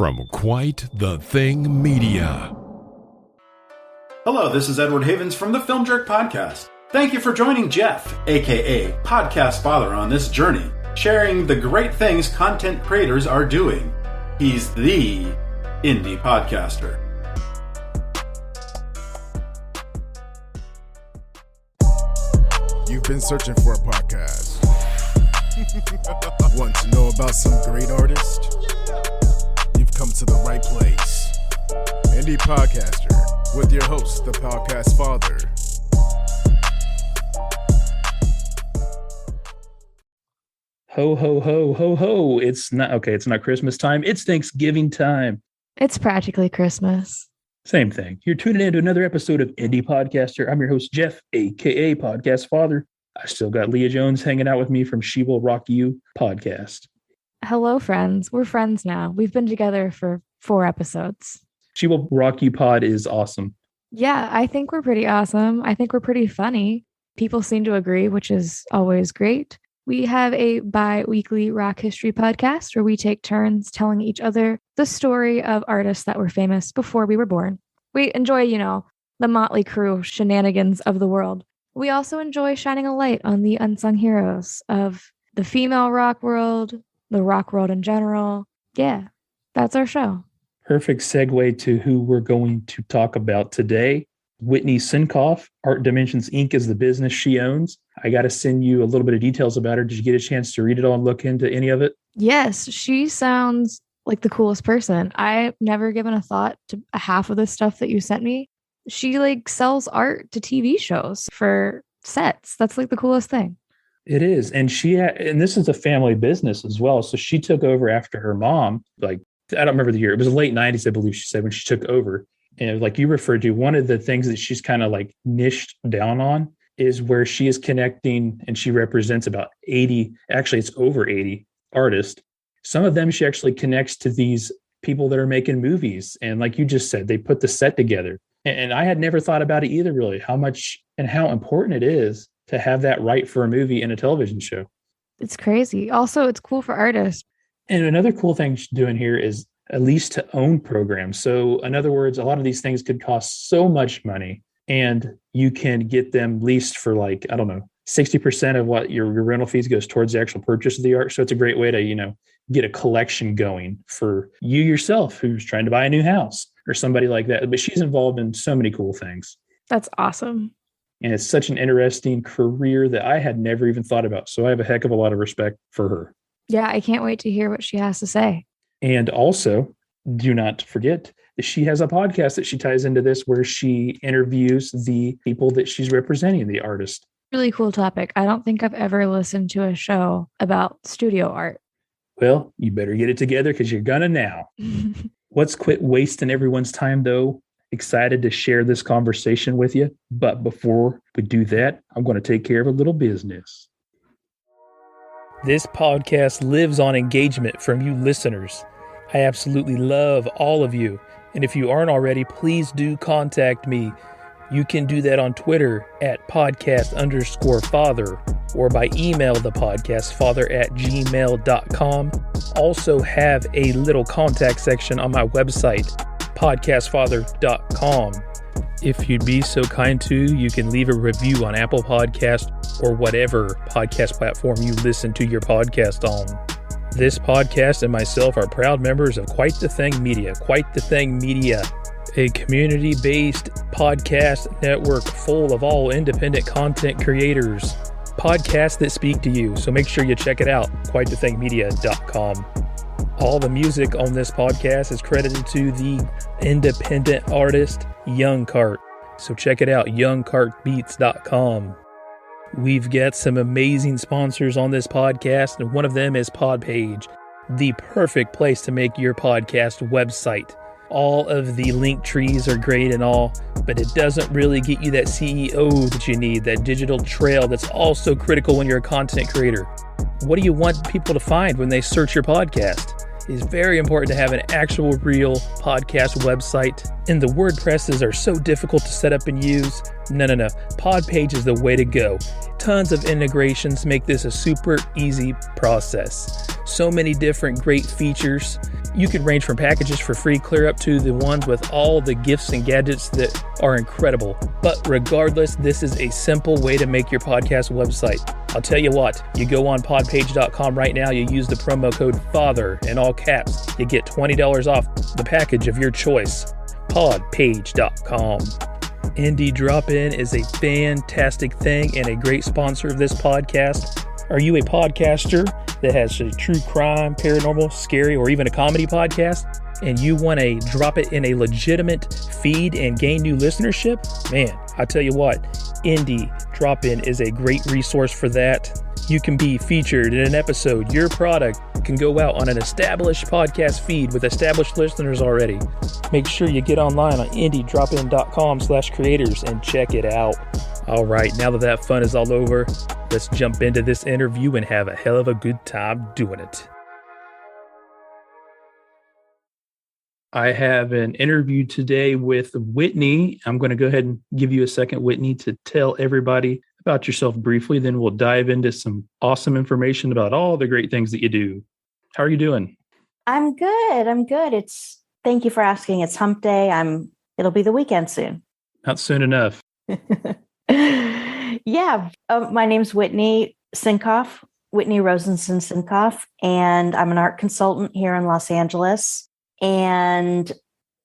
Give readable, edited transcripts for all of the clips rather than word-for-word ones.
from Quite the Thing Media. Hello, this is Edward Havens from the Film Jerk Podcast. Thank you for joining Jeff, aka Podcast Father, on this journey, sharing the great things content creators are doing. He's the indie podcaster. You've been searching for a podcast. Want to know about some great artists? You've come to the right place. Indie Podcaster with your host, the Podcast Father. Ho, ho, ho, ho, ho. It's not Christmas time. It's Thanksgiving time. It's practically Christmas. Same thing. You're tuning in to another episode of Indie Podcaster. I'm your host, Jeff, a.k.a. Podcast Father. I still got Leah Jones hanging out with me from She Will Rock You podcast. Hello, friends. We're friends now. We've been together for 4 episodes. She Will Rock You pod is awesome. Yeah, I think we're pretty awesome. I think we're pretty funny. People seem to agree, which is always great. We have a bi-weekly rock history podcast where we take turns telling each other the story of artists that were famous before we were born. We enjoy, the motley crew shenanigans of the world. We also enjoy shining a light on the unsung heroes of the female rock world, the rock world in general. Yeah, that's our show. Perfect segue to who we're going to talk about today. Whitney Sincoff, Art Dimensions Inc. is the business she owns. I got to send you a little bit of details about her. Did you get a chance to read it all and look into any of it? Yes, she sounds like the coolest person. I've never given a thought to half of the stuff that you sent me. She sells art to TV shows for sets. That's the coolest thing. It is. And and this is a family business as well. So she took over after her mom. I don't remember the year. It was the late 90s, I believe she said, when she took over. And like you referred to, one of the things that she's kind of niched down on is where she is connecting, and she represents about 80, actually it's over 80 artists. Some of them she actually connects to these people that are making movies. And like you just said, they put the set together. And I had never thought about it either, really, how much and how important it is to have that right for a movie and a television show. It's crazy. Also, it's cool for artists. And another cool thing she's doing here is at least to own programs. So in other words, a lot of these things could cost so much money and you can get them leased for 60% of what your rental fees goes towards the actual purchase of the art. So it's a great way to, get a collection going for you yourself who's trying to buy a new house or somebody like that. But she's involved in so many cool things. That's awesome. And it's such an interesting career that I had never even thought about. So I have a heck of a lot of respect for her. Yeah, I can't wait to hear what she has to say. And also, do not forget that she has a podcast that she ties into this where she interviews the people that she's representing, the artist. Really cool topic. I don't think I've ever listened to a show about studio art. Well, you better get it together because you're gonna now. Let's quit wasting everyone's time, though. Excited to share this conversation with you. But before we do that, I'm going to take care of a little business. This podcast lives on engagement from you listeners. I absolutely love all of you. And if you aren't already, please do contact me. You can do that on Twitter at podcast_father or by email thepodcastfather@gmail.com. Also have a little contact section on my website, podcastfather.com. If you'd be so kind to, you can leave a review on Apple Podcast or whatever podcast platform you listen to your podcast on. This podcast and myself are proud members of Quite the Thing Media. Quite the Thing Media, a community-based podcast network full of all independent content creators. Podcasts that speak to you. So make sure you check it out, quitethethingmedia.com. All the music on this podcast is credited to the independent artist Young Cart. So check it out, youngcartbeats.com. We've got some amazing sponsors on this podcast, and one of them is Podpage, the perfect place to make your podcast website. All of the link trees are great and all, but it doesn't really get you that CEO that you need, that digital trail that's also critical when you're a content creator. What do you want people to find when they search your podcast? It's very important to have an actual real podcast website. And the WordPresses are so difficult to set up and use. No. Podpage is the way to go. Tons of integrations make this a super easy process. So many different great features. You could range from packages for free clear up to the ones with all the gifts and gadgets that are incredible. But regardless, this is a simple way to make your podcast website. I'll tell you what, you go on podpage.com right now, you use the promo code FATHER in all caps, you get $20 off the package of your choice. Podpage.com. Indie Drop-In is a fantastic thing and a great sponsor of this podcast. Are you a podcaster that has a true crime, paranormal, scary, or even a comedy podcast, and you want to drop it in a legitimate feed and gain new listenership? Man, I tell you what, Indie Drop-In is a great resource for that. You can be featured in an episode. Your product can go out on an established podcast feed with established listeners already. Make sure you get online on indiedropin.com/creators and check it out. All right, now that fun is all over, let's jump into this interview and have a hell of a good time doing it. I have an interview today with Whitney. I'm going to go ahead and give you a second, Whitney, to tell everybody about yourself briefly. Then we'll dive into some awesome information about all the great things that you do. How are you doing? I'm good. Thank you for asking. It's hump day. It'll be the weekend soon. Not soon enough. Yeah. My name's Whitney Sincoff, Whitney Rosenson Sincoff, and I'm an art consultant here in Los Angeles. And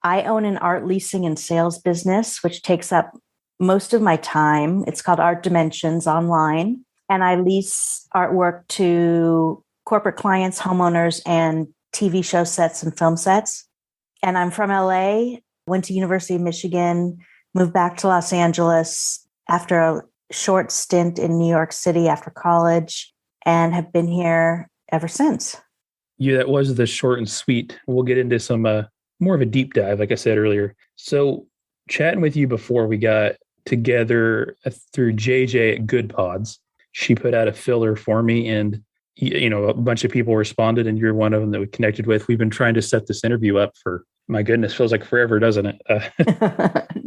I own an art leasing and sales business, which takes up most of my time. It's called Art Dimensions online. And I lease artwork to corporate clients, homeowners, and TV show sets and film sets. And I'm from LA, went to University of Michigan, moved back to Los Angeles after a short stint in New York City after college, and have been here ever since. Yeah, that was the short and sweet. We'll get into some more of a deep dive, like I said earlier. So chatting with you before we got together through JJ at Good Pods, she put out a filler for me, and a bunch of people responded, and you're one of them that we connected with. We've been trying to set this interview up for, my goodness, feels like forever, doesn't it?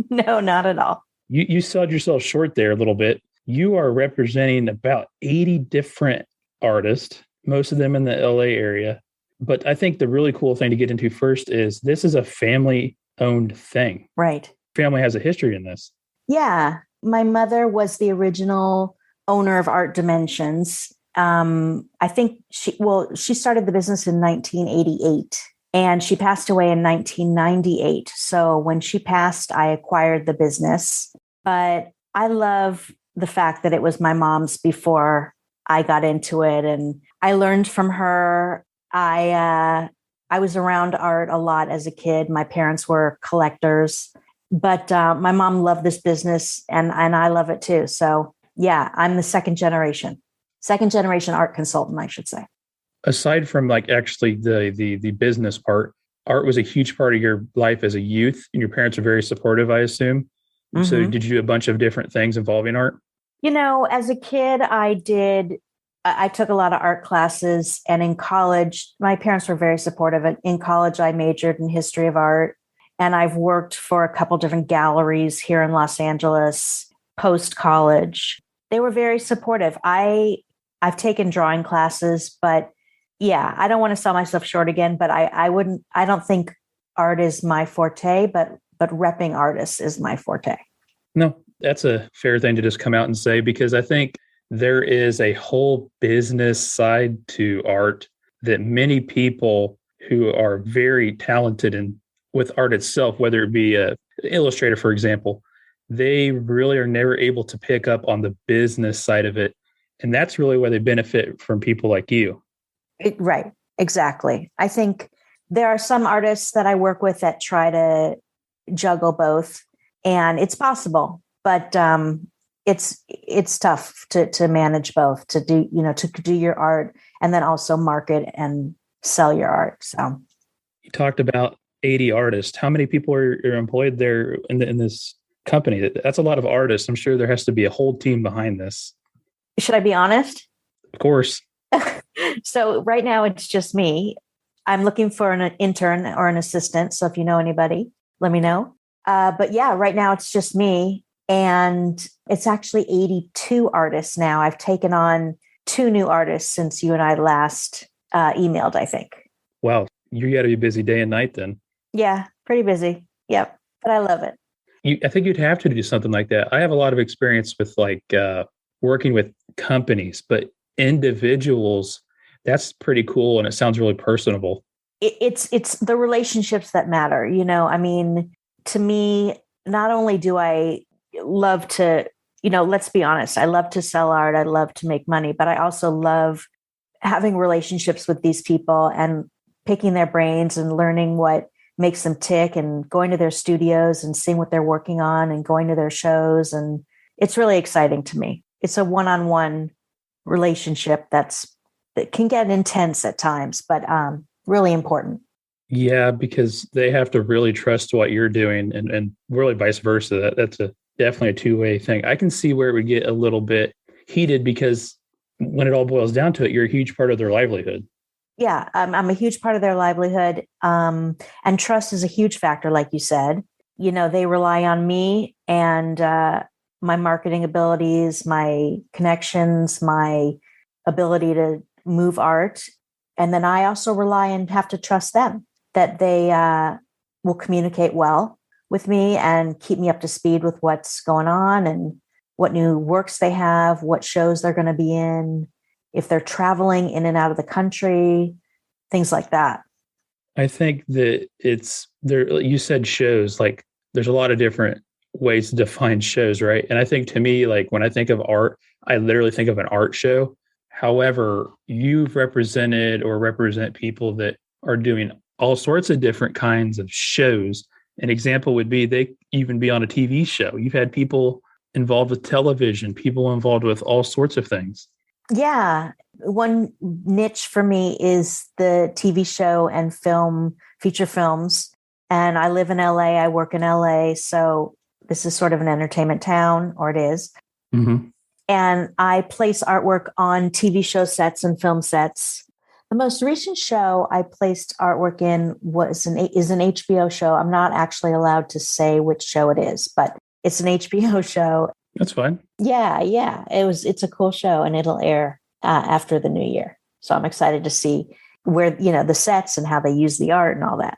No, not at all. You sold yourself short there a little bit. You are representing about 80 different artists, most of them in the LA area. But I think the really cool thing to get into first is this is a family-owned thing. Right. Family has a history in this. Yeah. My mother was the original owner of Art Dimensions. I think she started the business in 1988 and she passed away in 1998. So when she passed, I acquired the business. But I love the fact that it was my mom's before I got into it, and I learned from her. I was around art a lot as a kid. My parents were collectors, but my mom loved this business, and I love it too. So yeah, I'm the second generation art consultant, I should say. Aside from actually the business part, art was a huge part of your life as a youth, and your parents are very supportive, I assume. Mm-hmm. So did you do a bunch of different things involving art? As a kid, I took a lot of art classes, and in college, my parents were very supportive. In college, I majored in history of art, and I've worked for a couple different galleries here in Los Angeles post-college. They were very supportive. I've taken drawing classes, but yeah, I don't want to sell myself short again, but I don't think art is my forte, but repping artists is my forte. No, that's a fair thing to just come out and say, because I think there is a whole business side to art that many people who are very talented with art itself, whether it be an illustrator, for example, they really are never able to pick up on the business side of it. And that's really where they benefit from people like you. Right. Exactly. I think there are some artists that I work with that try to juggle both, and it's possible, but it's tough to manage both, to do your art and then also market and sell your art. So you talked about 80 artists. How many people are employed there in this company? That's a lot of artists. I'm sure there has to be a whole team behind this. Should I be honest? Of course. So right now it's just me. I'm looking for an intern or an assistant. So if you know anybody, let me know. But yeah, right now it's just me. And it's actually 82 artists now. I've taken on 2 new artists since you and I last emailed, I think. Wow. You got to be busy day and night then. Yeah, pretty busy. Yep. But I love it. I think you'd have to do something like that. I have a lot of experience with working with companies, but individuals, that's pretty cool. And it sounds really personable. It's the relationships that matter. I mean, to me, not only do I love to, let's be honest, I love to sell art. I love to make money, but I also love having relationships with these people and picking their brains and learning what makes them tick and going to their studios and seeing what they're working on and going to their shows. And it's really exciting to me. It's a one-on-one relationship that can get intense at times, but really important. Yeah, because they have to really trust what you're doing and really vice versa. That's definitely a two-way thing. I can see where it would get a little bit heated because when it all boils down to it, you're a huge part of their livelihood. Yeah, I'm a huge part of their livelihood. And trust is a huge factor, like you said. They rely on me and my marketing abilities, my connections, my ability to move art. And then I also rely and have to trust them that they will communicate well with me and keep me up to speed with what's going on and what new works they have, what shows they're going to be in, if they're traveling in and out of the country, things like that. I think that it's there. You said shows, like there's a lot of different ways to define shows, right? And I think to me, like when I think of art, I literally think of an art show. However, you've represented or represent people that are doing all sorts of different kinds of shows. An example would be they even be on a TV show. You've had people involved with television, people involved with all sorts of things. Yeah. One niche for me is the TV show and feature films. And I live in LA. I work in LA. So this is sort of an entertainment town, or it is. Mm-hmm. And I place artwork on TV show sets and film sets. The most recent show I placed artwork in is an HBO show. I'm not actually allowed to say which show it is, but it's an HBO show. That's fine. Yeah. It's a cool show, and it'll air after the new year. So I'm excited to see where, the sets and how they use the art and all that.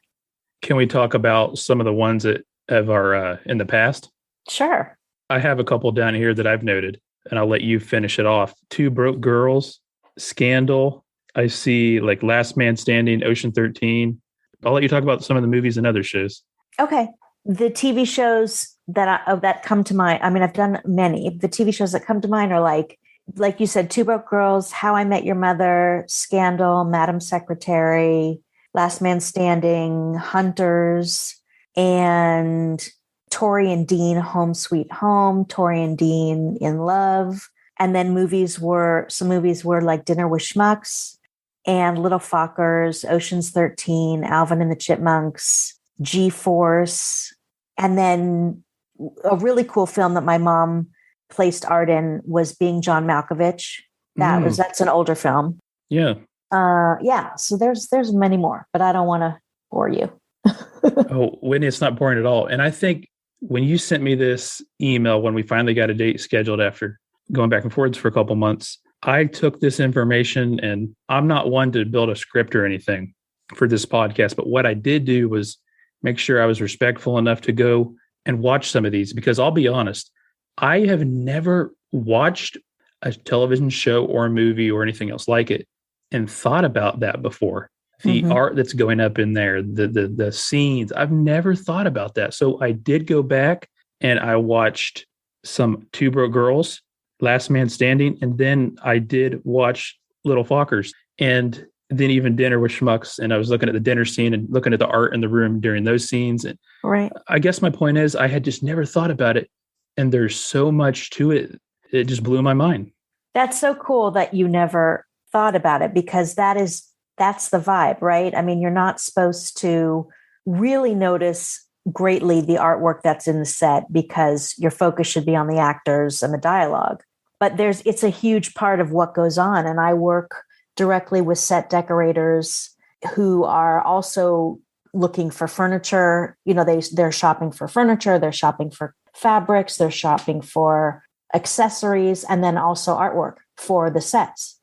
Can we talk about some of the ones that are in the past? Sure. I have a couple down here that I've noted, and I'll let you finish it off. Two Broke Girls, Scandal. I see like Last Man Standing, Ocean 13. I'll let you talk about some of the movies and other shows. Okay. The TV shows that come to mind, I mean, I've done many. The TV shows that come to mind are like you said, Two Broke Girls, How I Met Your Mother, Scandal, Madam Secretary, Last Man Standing, Hunters, and Tori and Dean, Home Sweet Home, Tori and Dean, In Love. And then some movies were like Dinner with Schmucks and Little Fockers, Ocean's 13, Alvin and the Chipmunks, G-Force. And then a really cool film that my mom placed art in was Being John Malkovich. That's an older film. Yeah. So there's many more, but I don't want to bore you. Oh, Whitney, it's not boring at all. And I think when you sent me this email, when we finally got a date scheduled after going back and forwards for a couple months, I took this information, and I'm not one to build a script or anything for this podcast, but what I did do was make sure I was respectful enough to go and watch some of these, because I'll be honest, I have never watched a television show or a movie or anything else like it and thought about that before. The art that's going up in there, the scenes, I've never thought about that. So I did go back and I watched some Two Broke Girls, Last Man Standing, and then I did watch Little Fockers, and then even Dinner with Schmucks. And I was looking at the dinner scene and looking at the art in the room during those scenes. And right. I guess my point is I had just never thought about it. And there's so much to it. It just blew my mind. That's so cool that you never thought about it, because that's the vibe, right? I mean, you're not supposed to really notice greatly the artwork that's in the set, because your focus should be on the actors and the dialogue. But it's a huge part of what goes on. And I work directly with set decorators who are also looking for furniture. They're shopping for furniture, they're shopping for fabrics, they're shopping for accessories, and then also artwork for the sets.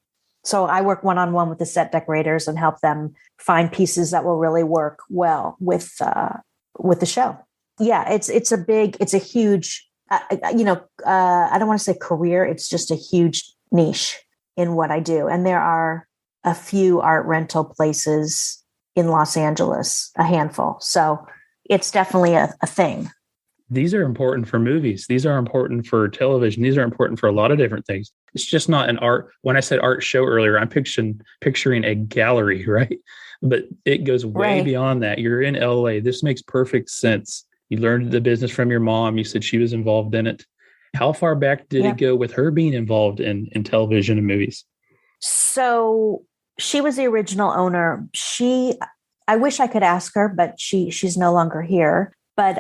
So I work one-on-one with the set decorators and help them find pieces that will really work well with the show. Yeah, it's a huge, I don't want to say career. It's just a huge niche in what I do. And there are a few art rental places in Los Angeles, a handful. So it's definitely a thing. These are important for movies. These are important for television. These are important for a lot of different things. It's just not an art. When I said art show earlier, I'm picturing a gallery, right? But it goes way beyond that. You're in LA. This makes perfect sense. You learned the business from your mom. You said she was involved in it. How far back did it go with her being involved in television and movies? So she was the original owner. I wish I could ask her, but she's no longer here. But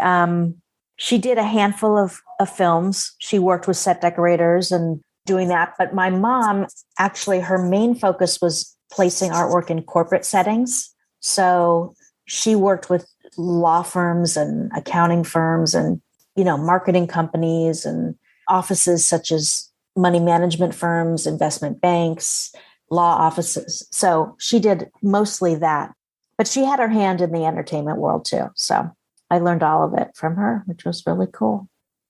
she did a handful of films. She worked with set decorators and doing that. But my mom, actually, her main focus was placing artwork in corporate settings. So she worked with law firms and accounting firms and, marketing companies and offices such as money management firms, investment banks, law offices. So she did mostly that. But she had her hand in the entertainment world too. So I learned all of it from her, which was really cool.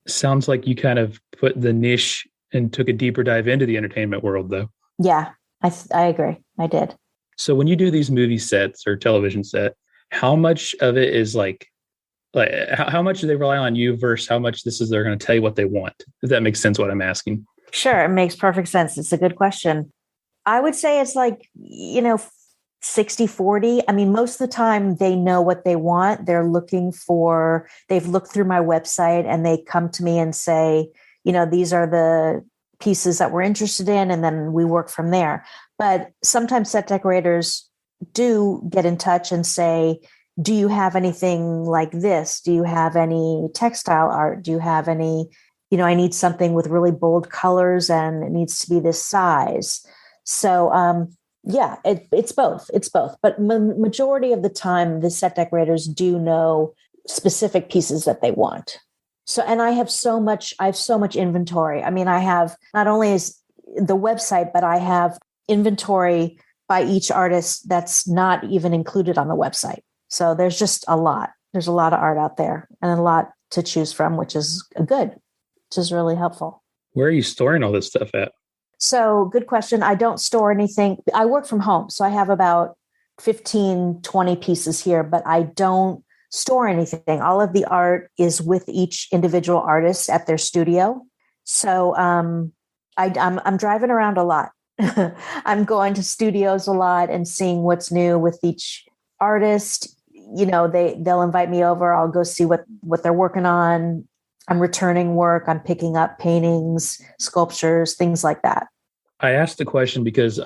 Sounds like you kind of put the niche and took a deeper dive into the entertainment world, though. Yeah, I agree. I did. So when you do these movie sets or television set, how much of it is like how much do they rely on you versus how much they're going to tell you what they want? If that makes sense, what I'm asking. Sure. It makes perfect sense. It's a good question. I would say it's like, 60-40. I mean, most of the time they know what they want. They've looked through my website and they come to me and say, these are the pieces that we're interested in. And then we work from there. But sometimes set decorators do get in touch and say, do you have anything like this? Do you have any textile art? Do you have any, I need something with really bold colors and it needs to be this size. So, yeah, it's both. It's both. But majority of the time, the set decorators do know specific pieces that they want. So, and I have so much inventory. I mean, I have not only is the website, but I have inventory by each artist that's not even included on the website. So there's just a lot. There's a lot of art out there and a lot to choose from, which is good, which is really helpful. Where are you storing all this stuff at? So good question. I don't store anything. I work from home. So I have about 15, 20 pieces here, but I don't store anything. All of the art is with each individual artist at their studio. So I'm driving around a lot. I'm going to studios a lot and seeing what's new with each artist. They'll invite me over. I'll go see what they're working on. I'm returning work. I'm picking up paintings, sculptures, things like that. I asked the question because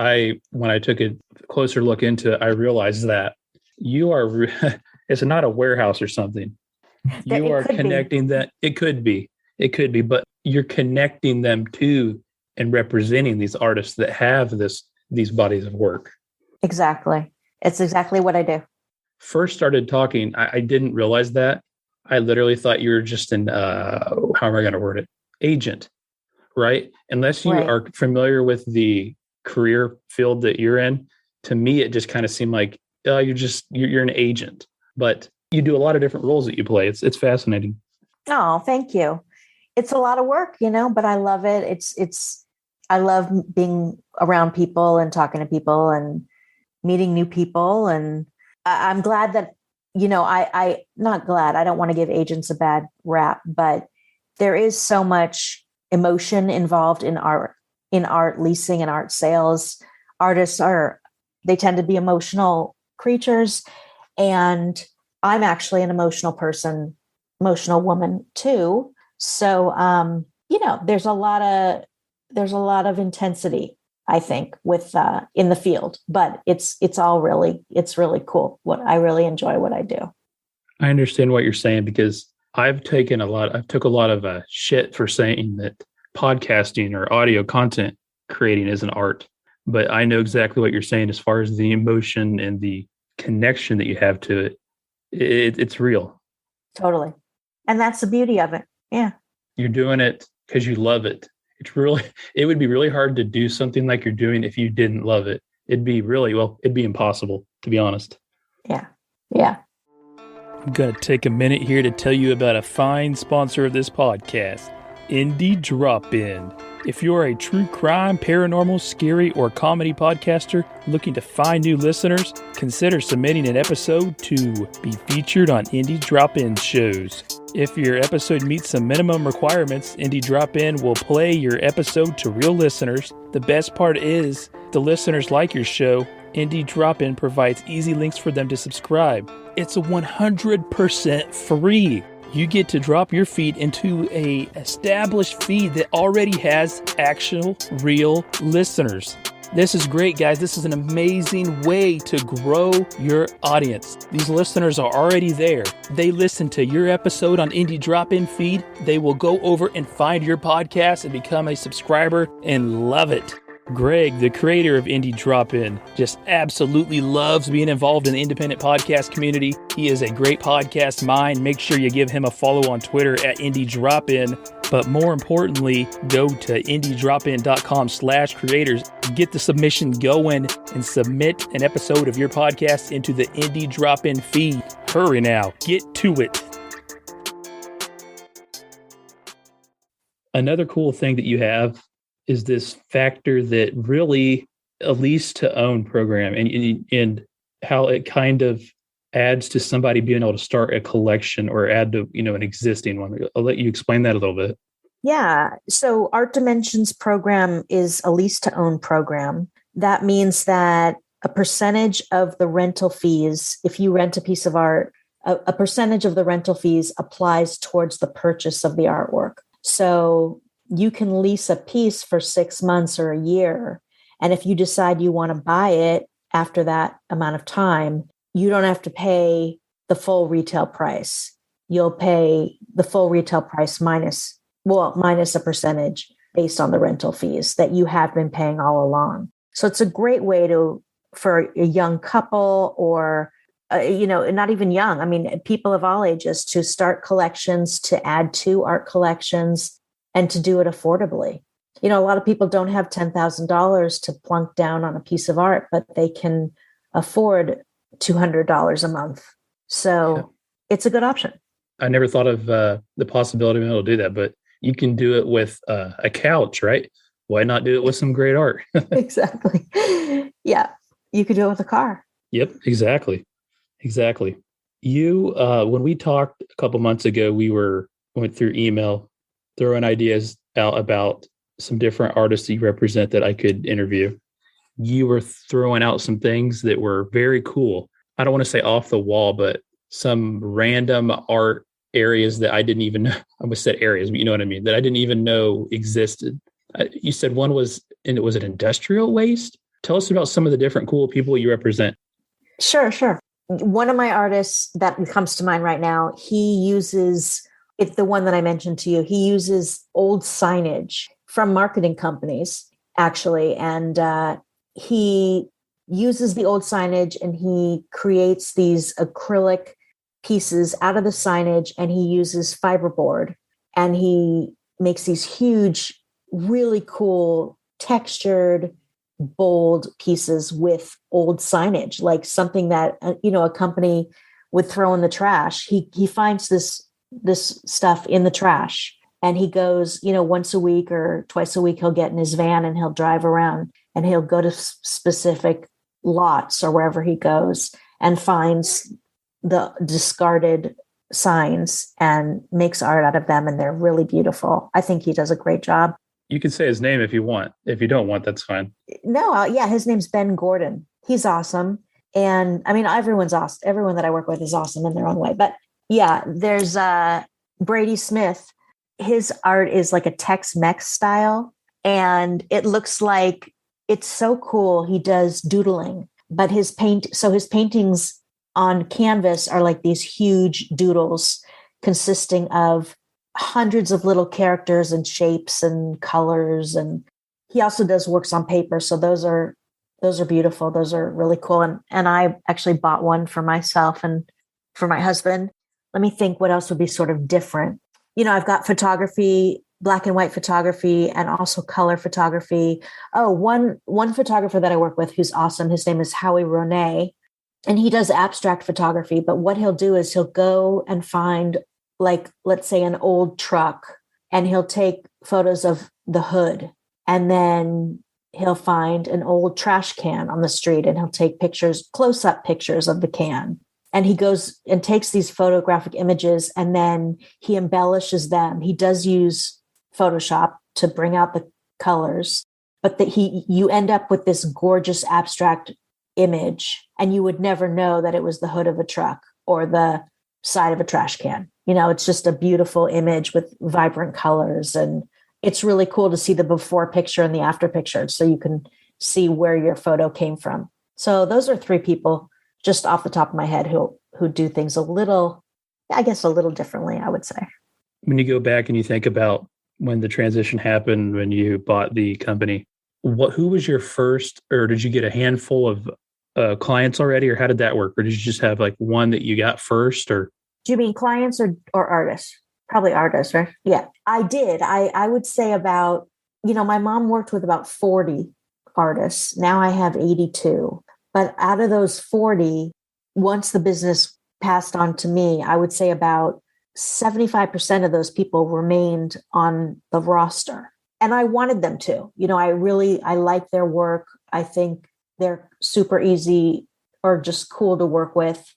when I took a closer look into it, I realized that you are, it's not a warehouse or something. You are connecting that. It could be, but you're connecting them to and representing these artists that have these bodies of work. Exactly. It's exactly what I do. First started talking, I didn't realize that. I literally thought you were just an, how am I going to word it? Agent, right? Unless you are familiar with the career field that you're in, to me, it just kind of seemed like you're an agent, but you do a lot of different roles that you play. It's fascinating. Oh, thank you. It's a lot of work, but I love it. I love being around people and talking to people and meeting new people. And I'm glad that, not glad, I don't want to give agents a bad rap, but there is so much emotion involved in art leasing and art sales. Artists they tend to be emotional creatures. And I'm actually an emotional person, emotional woman too. So, there's a lot of intensity, I think, with in the field, but it's really cool. I really enjoy what I do. I understand what you're saying because I've took a lot of shit for saying that podcasting or audio content creating is an art, but I know exactly what you're saying as far as the emotion and the connection that you have to it. It's real. Totally. And that's the beauty of it. Yeah. You're doing it because you love it. it would be really hard to do something like you're doing if you didn't love it. It'd be impossible, to be honest. Yeah. Yeah. I'm going to take a minute here to tell you about a fine sponsor of this podcast, Indie Drop-In. If you're a true crime, paranormal, scary, or comedy podcaster looking to find new listeners, consider submitting an episode to be featured on Indie Drop-In shows. If your episode meets some minimum requirements, Indie Drop-In will play your episode to real listeners. The best part is, the listeners like your show, Indie Drop-In provides easy links for them to subscribe. It's 100% free. You get to drop your feed into a established feed that already has actual, real listeners. This is great, guys. This is an amazing way to grow your audience. These listeners are already there. They listen to your episode on Indie Drop-In feed. They will go over and find your podcast and become a subscriber and love it. Greg, the creator of Indie Drop-In, just absolutely loves being involved in the independent podcast community. He is a great podcast mind. Make sure you give him a follow on Twitter at Indie Drop-In. But more importantly, go to indiedropin.com/creators. Get the submission going and submit an episode of your podcast into the Indie Drop-In feed. Hurry now. Get to it. Another cool thing that you have is this factor that really a lease to own program and how it kind of adds to somebody being able to start a collection or add to, an existing one. I'll let you explain that a little bit. Yeah. So Art Dimensions program is a lease to own program. That means that a percentage of the rental fees, if you rent a piece of art, a percentage of the rental fees applies towards the purchase of the artwork. So you can lease a piece for 6 months or a year. And if you decide you want to buy it after that amount of time, you don't have to pay the full retail price. You'll pay the full retail price minus a percentage based on the rental fees that you have been paying all along. So it's a great way for a young couple or, not even young. I mean, people of all ages to start collections, to add to art collections, and to do it affordably. A lot of people don't have $10,000 to plunk down on a piece of art, but they can afford $200 a month. So It's a good option. I never thought of the possibility of being able to do that, but you can do it with a couch, right? Why not do it with some great art? Exactly. Yeah. You could do it with a car. Yep, exactly. You, when we talked a couple months ago, went through email, throwing ideas out about some different artists that you represent that I could interview. You were throwing out some things that were very cool. I don't want to say off the wall, but some random art areas that I didn't even know. I almost said areas, but you know what I mean, that I didn't even know existed. You said one was it industrial waste? Tell us about some of the different cool people you represent. Sure. One of my artists that comes to mind right now, it's the one that I mentioned to you. He uses old signage from marketing companies, actually. And he uses the old signage and he creates these acrylic pieces out of the signage, and he uses fiberboard, and he makes these huge, really cool, textured, bold pieces with old signage, like something that, a company would throw in the trash. He finds this stuff in the trash, and he goes, once a week or twice a week, he'll get in his van and he'll drive around and he'll go to specific lots or wherever he goes and finds the discarded signs and makes art out of them. And they're really beautiful. I think he does a great job. You can say his name if you want. If you don't want, that's fine. No, his name's Ben Gordon. He's awesome. And I mean, everyone's awesome. Everyone that I work with is awesome in their own way. But yeah, there's Brady Smith. His art is like a Tex-Mex style. And it looks like it's so cool. He does doodling, but his paintings on canvas are like these huge doodles consisting of hundreds of little characters and shapes and colors. And he also does works on paper. So those are beautiful. Those are really cool. And I actually bought one for myself and for my husband. Let me think what else would be sort of different. I've got photography black and white photography and also color photography. Oh, one photographer that I work with who's awesome. His name is Howie Ronay, and he does abstract photography. But what he'll do is he'll go and find, like, let's say an old truck, and he'll take photos of the hood, and then he'll find an old trash can on the street, and he'll take pictures, close-up pictures of the can. And he goes and takes these photographic images, and then he embellishes them. He does use Photoshop to bring out the colors, but you end up with this gorgeous abstract image, and you would never know that it was the hood of a truck or the side of a trash can. It's just a beautiful image with vibrant colors, and it's really cool to see the before picture and the after picture, so you can see where your photo came from. So those are three people just off the top of my head who do things a little differently, I would say. When you go back and you think about when the transition happened, when you bought the company, who was your first, or did you get a handful of clients already, or how did that work? Or did you just have like one that you got first? Or do you mean clients or artists? Probably artists, right? Yeah, I did. I would say about, my mom worked with about 40 artists. Now I have 82. But out of those 40, once the business passed on to me, I would say about 75% of those people remained on the roster. And I wanted them to. I like their work. I think they're super easy or just cool to work with.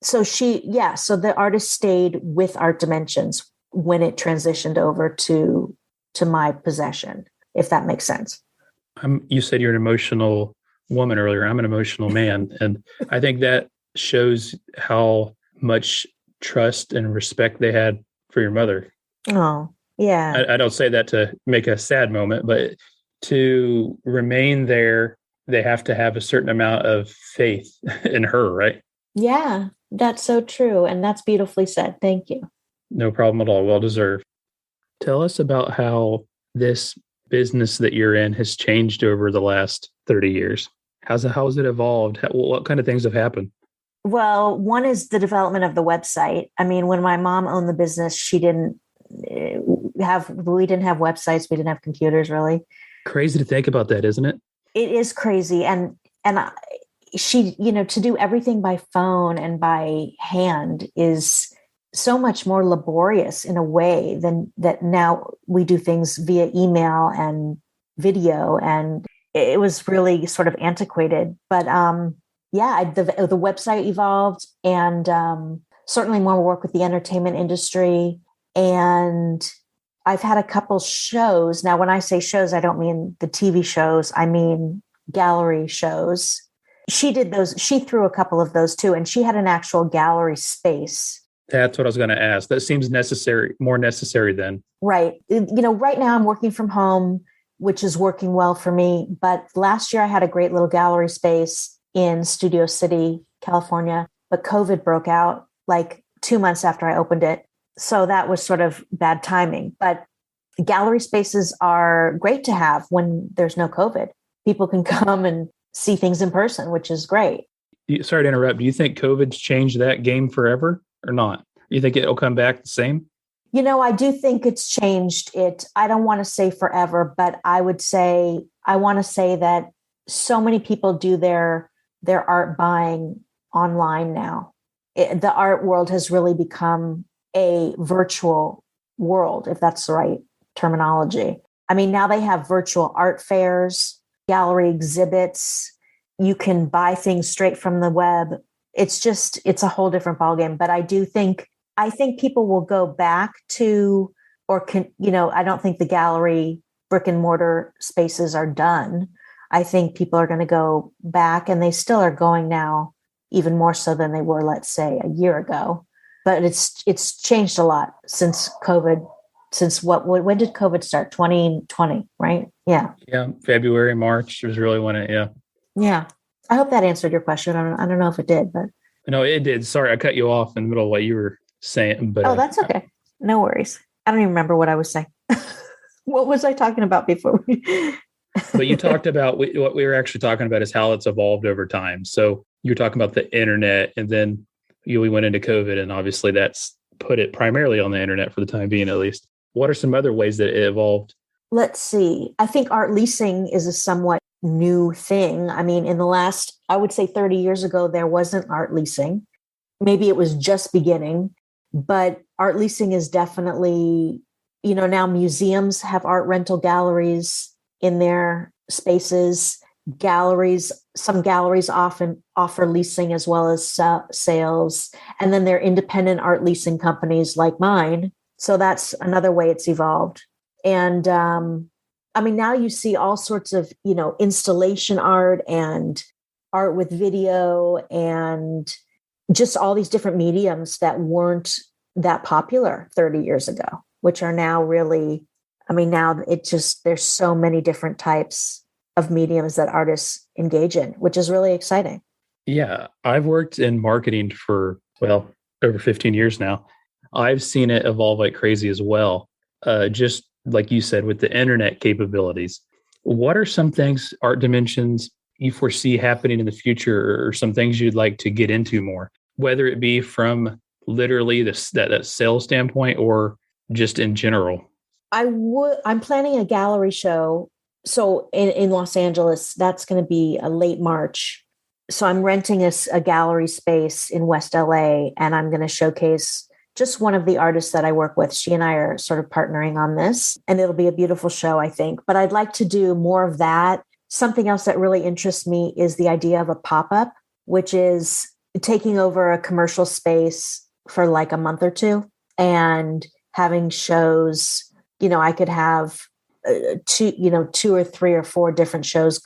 So the artist stayed with Art Dimensions when it transitioned over to my possession, if that makes sense. You said you're an emotional woman earlier. I'm an emotional man. And I think that shows how much trust and respect they had for your mother. Oh, yeah. I don't say that to make a sad moment, but to remain there, they have to have a certain amount of faith in her, right? Yeah, that's so true. And that's beautifully said. Thank you. No problem at all. Well deserved. Tell us about how this business that you're in has changed over the last 30 years. How's it evolved? What kind of things have happened? Well, one is the development of the website. I mean, when my mom owned the business, we didn't have websites. We didn't have computers, really. Crazy to think about that, isn't it? It is crazy. And she, to do everything by phone and by hand is so much more laborious in a way than that. Now we do things via email and video, and it was really sort of antiquated, but the website evolved, and certainly more work with the entertainment industry. And I've had a couple shows. Now, when I say shows, I don't mean the TV shows. I mean gallery shows. She did those. She threw a couple of those too, and she had an actual gallery space. That's what I was going to ask. That seems more necessary then. Right. Right now I'm working from home, which is working well for me. But last year I had a great little gallery space in Studio City, California, but COVID broke out like 2 months after I opened it. So that was sort of bad timing. But gallery spaces are great to have when there's no COVID. People can come and see things in person, which is great. Sorry to interrupt. Do you think COVID's changed that game forever or not? You think it'll come back the same? I do think it's changed it. I don't want to say forever, but I want to say that so many people do their art buying online now. The art world has really become a virtual world, if that's the right terminology. I mean, now they have virtual art fairs, gallery exhibits. You can buy things straight from the web. It's a whole different ballgame. But I think people will go back to, I don't think the gallery brick and mortar spaces are done. I think people are going to go back, and they still are going now, even more so than they were, let's say, a year ago. But it's changed a lot since COVID. When did COVID start? 2020, right? Yeah. Yeah. February, March was really when it, Yeah. I hope that answered your question. I don't know if it did, but. No, it did. Sorry, I cut you off in the middle of what you were saying. But that's okay. No worries. I don't even remember what I was saying. What was I talking about before? But you talked about what we were actually talking about is how it's evolved over time. So you were talking about the internet, and then we went into COVID, and obviously that's put it primarily on the internet for the time being, at least. What are some other ways that it evolved? Let's see. I think art leasing is a somewhat new thing. I mean, in the last, I would say 30 years ago, there wasn't art leasing. Maybe it was just beginning, but art leasing is definitely, now museums have art rental galleries in their spaces. Some galleries often offer leasing as well as sales. And then there are independent art leasing companies like mine. So that's another way it's evolved. And now you see all sorts of, installation art and art with video and just all these different mediums that weren't that popular 30 years ago, which are now really, now there's so many different types of mediums that artists engage in, which is really exciting. Yeah, I've worked in marketing for, over 15 years now. I've seen it evolve like crazy as well. Just like you said, with the internet capabilities. What are some things, Art Dimensions, you foresee happening in the future, or some things you'd like to get into more, whether it be from literally that sales standpoint or just in general? I'm planning a gallery show. So in Los Angeles, that's going to be a late March. So I'm renting a gallery space in West LA, and I'm going to showcase just one of the artists that I work with. She and I are sort of partnering on this, and it'll be a beautiful show, I think. But I'd like to do more of that. Something else that really interests me is the idea of a pop-up, which is taking over a commercial space for like a month or two and having shows. I could have two or three or four different shows,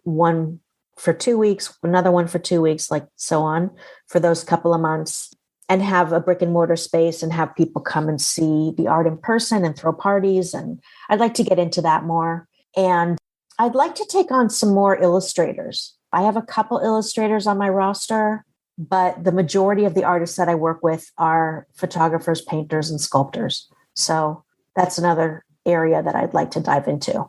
one for 2 weeks, another one for 2 weeks, like so on, for those couple of months, and have a brick and mortar space and have people come and see the art in person and throw parties. And I'd like to get into that more. And I'd like to take on some more illustrators. I have a couple illustrators on my roster, but the majority of the artists that I work with are photographers, painters, and sculptors. So that's another area that I'd like to dive into.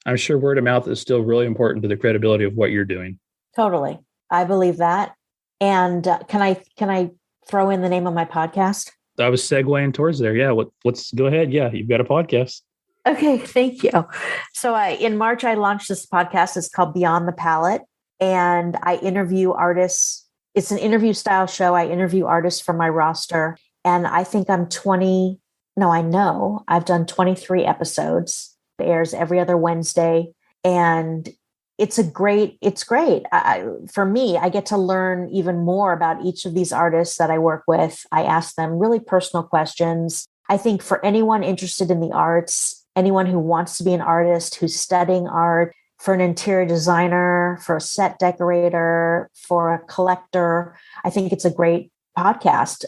I'm sure word of mouth is still really important to the credibility of what you're doing. Totally. I believe that. And can I throw in the name of my podcast? I was segueing towards there. Yeah. Let's go ahead. Yeah. You've got a podcast. Okay. Thank you. So in March, I launched this podcast. It's called Beyond the Palette, and I interview artists. It's an interview style show. I interview artists from my roster, and I think I've done 23 episodes. It airs every other Wednesday, and it's great. For me, I get to learn even more about each of these artists that I work with. I ask them really personal questions. I think for anyone interested in the arts, anyone who wants to be an artist, who's studying art, for an interior designer, for a set decorator, for a collector, I think it's a great podcast.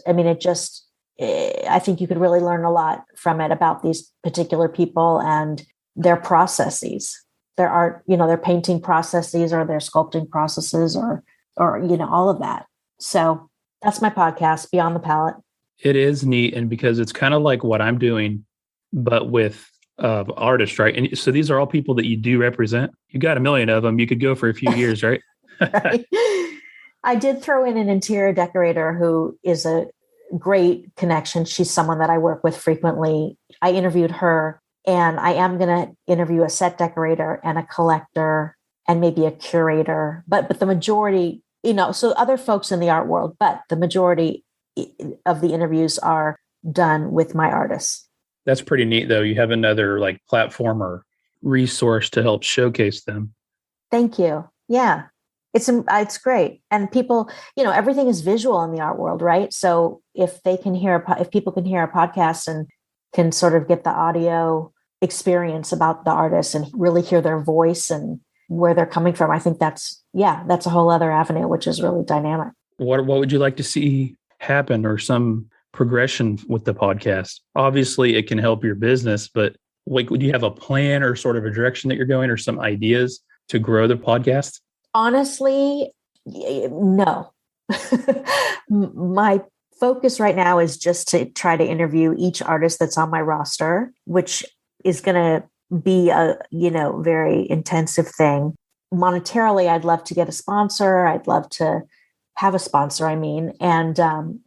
I think you could really learn a lot from it about these particular people and their processes, their art, their painting processes or their sculpting processes or all of that. So that's my podcast, Beyond the Palette. It is neat. And because it's kind of like what I'm doing, but with artists, right? And so these are all people that you do represent. You got a million of them. You could go for a few years, right? Right. I did throw in an interior decorator who is a great connection. She's someone that I work with frequently. I interviewed her, and I am going to interview a set decorator and a collector and maybe a curator, but the majority, so other folks in the art world, but the majority of the interviews are done with my artists. That's pretty neat, though. You have another like platform or resource to help showcase them. Thank you. Yeah, it's great. And people, everything is visual in the art world, right? So if people can hear a podcast and can sort of get the audio experience about the artist and really hear their voice and where they're coming from, I think that's a whole other avenue, which is really dynamic. What would you like to see happen, or some progression with the podcast? Obviously it can help your business, but would you have a plan or sort of a direction that you're going, or some ideas to grow the podcast? Honestly, no. My focus right now is just to try to interview each artist that's on my roster, which is going to be a, very intensive thing. Monetarily, I'd love to get a sponsor. I'd love to have a sponsor, and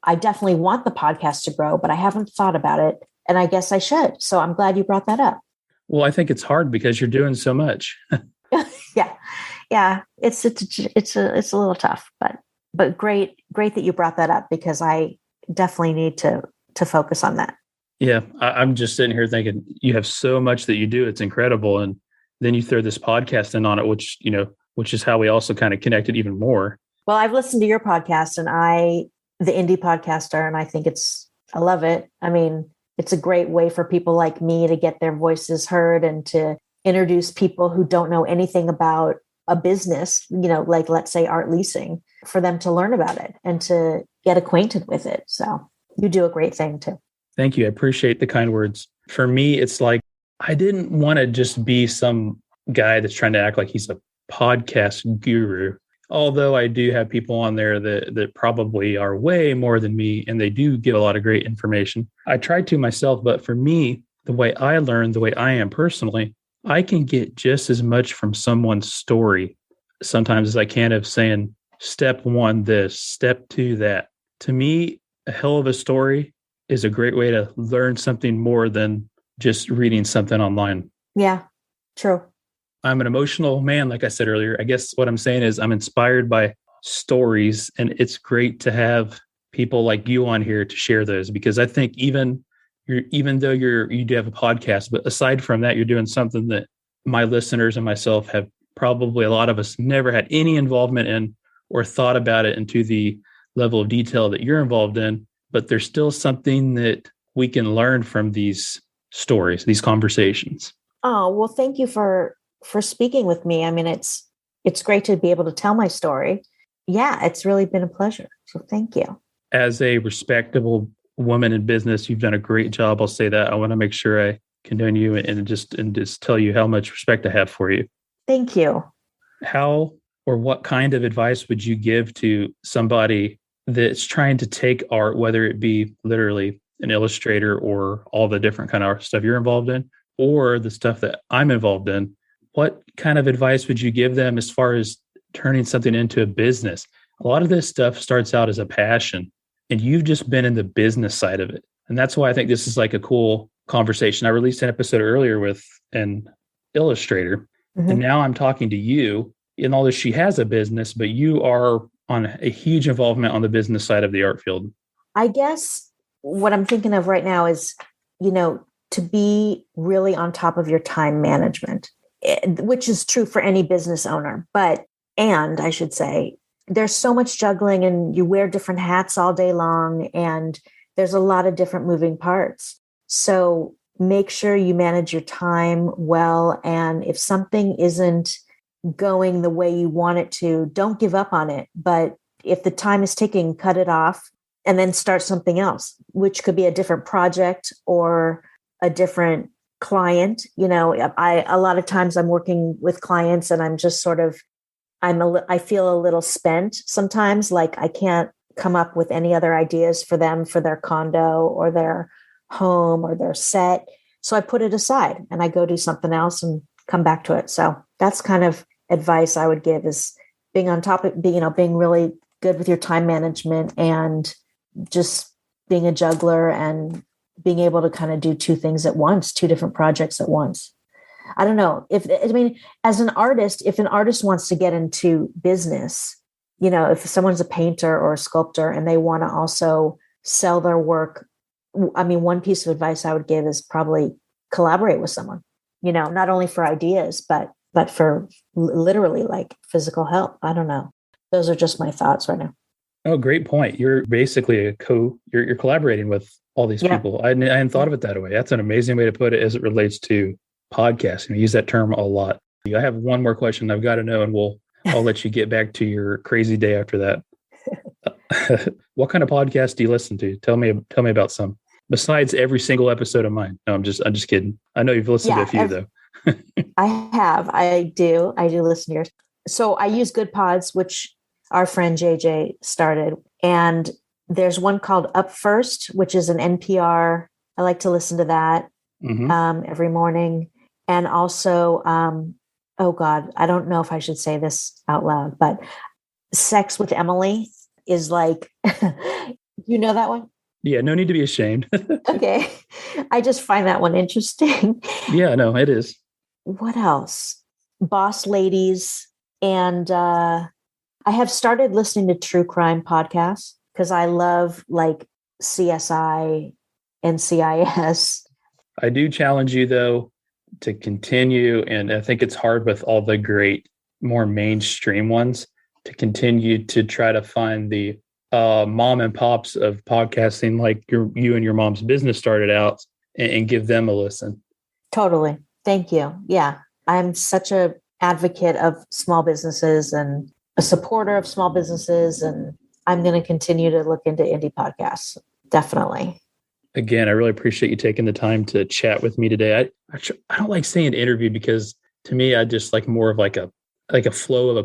I definitely want the podcast to grow, but I haven't thought about it And I guess I should. So I'm glad you brought that up. Well, I think it's hard because you're doing so much. Yeah. Yeah. It's a little tough, but great that you brought that up, because I definitely need to focus on that. Yeah. I'm just sitting here thinking you have so much that you do. It's incredible. And then you throw this podcast in on it, which is how we also kind of connected even more. Well, I've listened to your podcast, and the indie podcaster, and I love it. I mean, it's a great way for people like me to get their voices heard and to introduce people who don't know anything about a business, like let's say art leasing, for them to learn about it and to get acquainted with it. So you do a great thing too. Thank you. I appreciate the kind words. For me, it's like, I didn't want to just be some guy that's trying to act like he's a podcast guru. Although I do have people on there that probably are way more than me, and they do give a lot of great information. I try to myself, but for me, the way I learn, the way I am personally, I can get just as much from someone's story sometimes as I can of saying, step one, this, step two, that. To me, a hell of a story is a great way to learn something more than just reading something online. Yeah, true. I'm an emotional man, like I said earlier. I guess what I'm saying is I'm inspired by stories, and it's great to have people like you on here to share those, because I think even though you do have a podcast, but aside from that, you're doing something that my listeners and myself have probably, a lot of us, never had any involvement in or thought about it into the level of detail that you're involved in. But there's still something that we can learn from these stories, these conversations. Oh, well, thank you for speaking with me. I mean, it's great to be able to tell my story. Yeah, it's really been a pleasure. So thank you. As a respectable woman in business, you've done a great job. I'll say that. I want to make sure I condone you and just tell you how much respect I have for you. Thank you. How or what kind of advice would you give to somebody that's trying to take art, whether it be literally an illustrator or all the different kind of art stuff you're involved in, or the stuff that I'm involved in? What kind of advice would you give them as far as turning something into a business? A lot of this stuff starts out as a passion, and you've just been in the business side of it. And that's why I think this is like a cool conversation. I released an episode earlier with an illustrator, and now I'm talking to you. And although she has a business, but you are on a huge involvement on the business side of the art field. I guess what I'm thinking of right now is, to be really on top of your time management, which is true for any business owner. And I should say, there's so much juggling, and you wear different hats all day long, and there's a lot of different moving parts. So make sure you manage your time well. And if something isn't going the way you want it to, don't give up on it. But if the time is ticking, cut it off and then start something else, which could be a different project or a different client. A lot of times I'm working with clients, and I'm just sort of, I feel a little spent sometimes, like I can't come up with any other ideas for them for their condo or their home or their set. So I put it aside and I go do something else and come back to it. So that's kind of advice I would give, is being on top of, being really good with your time management, and just being a juggler and being able to kind of do two things at once, two different projects at once. I don't know as an artist, if an artist wants to get into business, if someone's a painter or a sculptor and they want to also sell their work, one piece of advice I would give is probably collaborate with someone, not only for ideas, but for literally like physical help. I don't know. Those are just my thoughts right now. Oh, great point. You're basically you're collaborating with all these people. I hadn't thought of it that way. That's an amazing way to put it as it relates to podcasting. I use that term a lot. I have one more question I've got to know, and I'll let you get back to your crazy day after that. What kind of podcast do you listen to? Tell me about some, besides every single episode of mine. No, I'm just kidding. I know you've listened to a few though. I do listen to yours. So I use Good Pods, which our friend JJ started. And there's one called Up First, which is an NPR. I like to listen to that every morning. And also, oh God, I don't know if I should say this out loud, but Sex with Emily is like, you know that one? Yeah, no need to be ashamed. Okay. I just find that one interesting. Yeah, no, it is. What else? Boss Ladies. And I have started listening to true crime podcasts because I love like CSI and CIS. I do challenge you, though, to continue. And I think it's hard with all the great, more mainstream ones to continue to try to find the mom and pops of podcasting, like you and your mom's business started out, and give them a listen. Totally. Thank you. Yeah. I'm such a advocate of small businesses and a supporter of small businesses. And I'm going to continue to look into indie podcasts. Definitely. Again, I really appreciate you taking the time to chat with me today. I don't like saying interview because to me, I just like more of like a flow of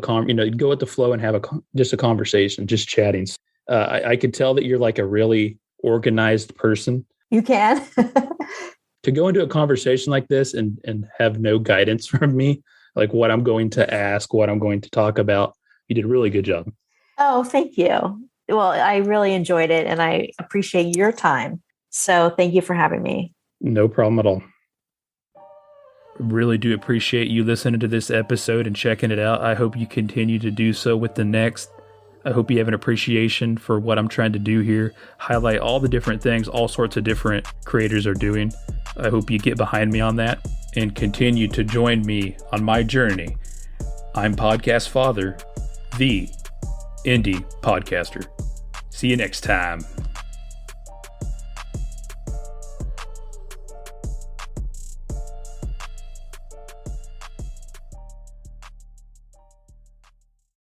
go with the flow and have just a conversation, just chatting. I could tell that you're like a really organized person. You can. To go into a conversation like this and have no guidance from me, like what I'm going to ask, what I'm going to talk about, you did a really good job. Oh, thank you. Well, I really enjoyed it and I appreciate your time. So thank you for having me. No problem at all. Really do appreciate you listening to this episode and checking it out. I hope you continue to do so with the next. I hope you have an appreciation for what I'm trying to do here, highlight all the different things all sorts of different creators are doing. I hope you get behind me on that and continue to join me on my journey. I'm Podcast Father, the indie podcaster. See you next time.